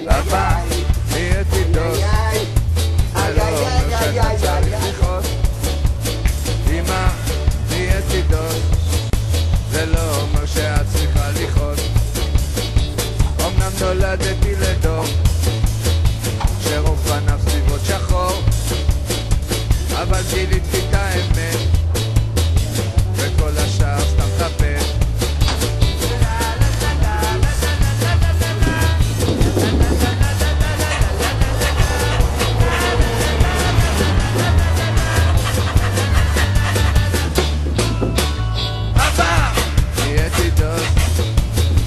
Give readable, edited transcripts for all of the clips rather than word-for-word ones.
אבא, תהיה תידוס, זה לא אומר שאתה צריך לכעוס. אמא, תהיה תידוס, זה לא אומר שאת צריכה לכעוס. אמנם נולדתי לדור שרוב פניו סביבות שחור, אבל גיליתי את האמת וכל השאר סתם חפש.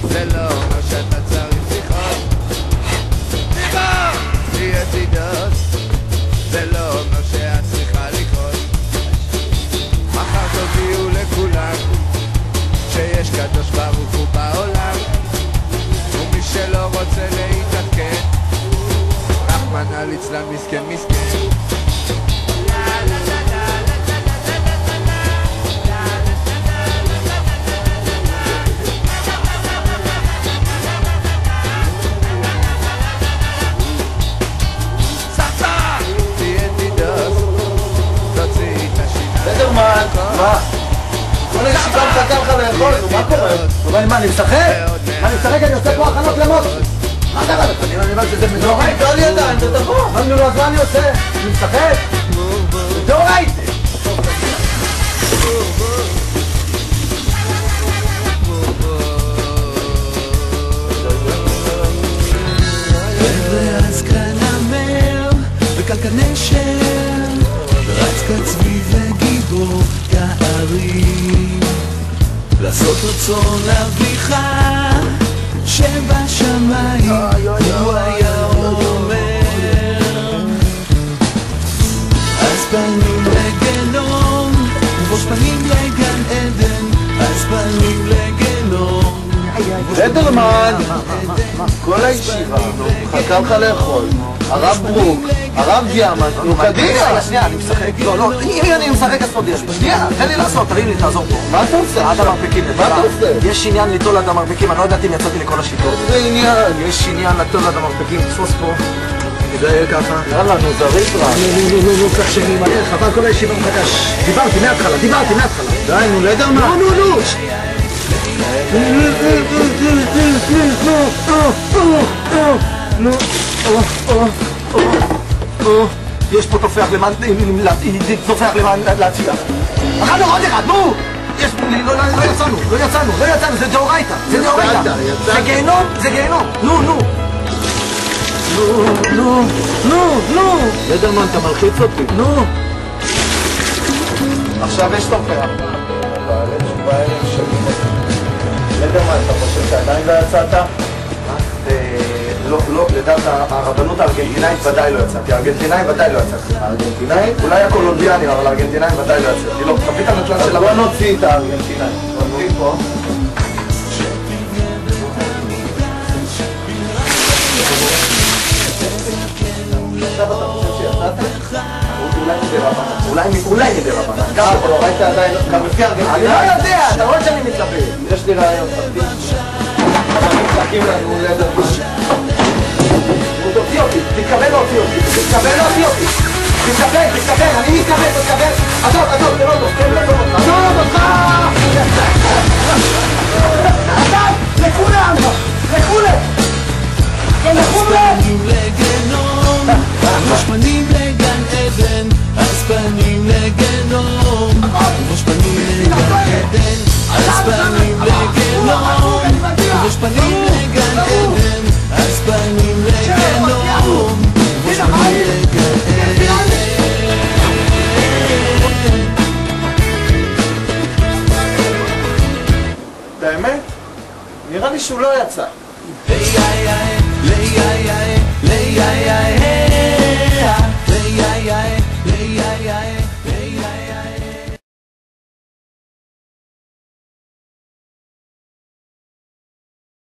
זה לא אומר שאתה צריך לכעוס. תהיה תידוס, זה לא אומר שאת צריכה לכעוס. מחר תודיעו לכולם שיש קדוש ברוך הוא בעולם, ומי שלא רוצה להתעדכן רחמנא ליצלן מסכן מסכן. מה? כל הישיבה מחכה לך לאכול, מה קורה? אבל מה, אני משחק? אני עושה פה הכנות למות. מה קרה לך? אני אומר שזה מדאורייתא. תן לי ידיים, אתה תבוא. אז מה אני עושה? אני משחק? מדאורייתא. ואז כאן אמר וקלקל נשר רץ כצבי וגיבור כערים לעשות רצון אביך שבשמיים הוא היה אומר אז פנים לגנום ובראש פנים לגן עדן אז פנים לגנום לדרמן, כל הישיבה מחכה לך לאכול. הרב ברוק, הרב דיאמנט, נו קדימה. שנייה, אני משחק. לא, אם אני משחק אז תודיע לי. שנייה, תן לי לעשות, תרים לי, תעזור פה. מה אתה עושה? עד המרפקים. מה אתה עושה? יש עניין ליטול עד המרפקים, אני לא יודעת אם יצאתי לכל השיטות. זה עניין. יש עניין ליטול עד המרפקים, תפוס פה. תדאג ככה. יאללה, נו, זריז רע. נו, כך שאני מלא, חבל כל הישיבה מחדש. דיברתי מההתחלה. די, נו, לדרמן. נו. יש פה תופח למען להציע. אחד עוד אחד, נו! לא יצאנו, זה דאורייתא, זה גיהנום, נו. לדרמן, אתה מלחיץ אותי. נו. עכשיו יש תופח. בערב שלי. לדרמן, אתה חושב שעדיין לא יצאת? לא, לדעת הרבנות הארגנטינאית ודאי לא יצאתי. הארגנטינאים ודאי לא יצאתי. הארגנטינאי? אולי הקולומביאנים, אבל הארגנטינאים ודאי לא יצאתי. לא, תביא את הנתון של בוא נוציא את הארגנטינאי. נוציא פה. עכשיו אתה חושב שיצאת? אולי מדי רבנן. לא ראית עדיין, גם לפי הארגנטינאי? אני לא יודע, אתה רואה שאני מתלבט. יש לי רעיון, תביא. אנחנו מחכים לנו לדרמן. תוציא אותי, תתכוון להוציא אותי. תתכוון, אני מתכוון. עזוב, תן אותו, עזוב אותך! עזוב, לכולם! פנים לגנום, ראש פנים לגן עדן, אז פנים לגנום, ראש פנים לגן עדן, אז פנים לגנום, ראש פנים לגן עדן, אז פנים לגנום, ראש פנים לגן עדן. את האמת? נראה לי שהוא לא יצא.